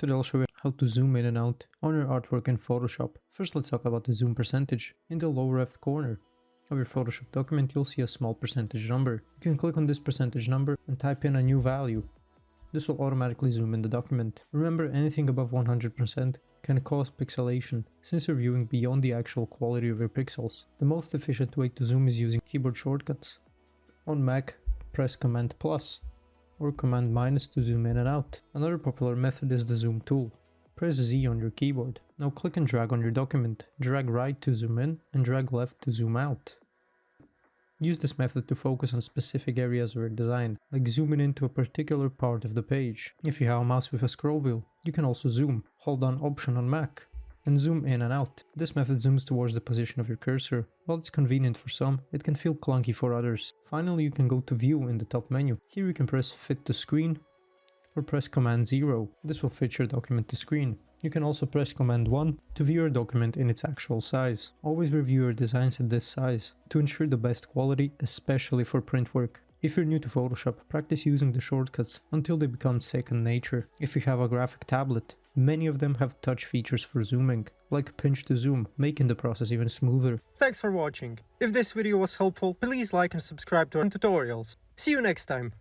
Today I'll show you how to zoom in and out on your artwork in Photoshop. First, let's talk about the zoom percentage. In the lower left corner of your Photoshop document, you'll see a small percentage number. You can click on this percentage number and type in a new value. This will automatically zoom in the document. Remember, anything above 100% can cause pixelation, since you're viewing beyond the actual quality of your pixels. The most efficient way to zoom is using keyboard shortcuts. On Mac, press Command plus or Command minus to zoom in and out. Another popular method is the zoom tool. Press Z on your keyboard. Now click and drag on your document. Drag right to zoom in and drag left to zoom out. Use this method to focus on specific areas of your design, like zooming into a particular part of the page. If you have a mouse with a scroll wheel, you can also zoom. Hold down Option on Mac and zoom in and out. This method zooms towards the position of your cursor. While it's convenient for some, it can feel clunky for others. Finally, you can go to View in the top menu. Here you can press Fit to Screen or press Command 0. This will fit your document to screen. You can also press Command 1 to view your document in its actual size. Always review your designs at this size to ensure the best quality, especially for print work. If you're new to Photoshop, practice using the shortcuts until they become second nature. If you have a graphic tablet, many of them have touch features for zooming, like pinch to zoom, making the process even smoother. Thanks for watching. If this video was helpful, please like and subscribe to our tutorials. See you next time.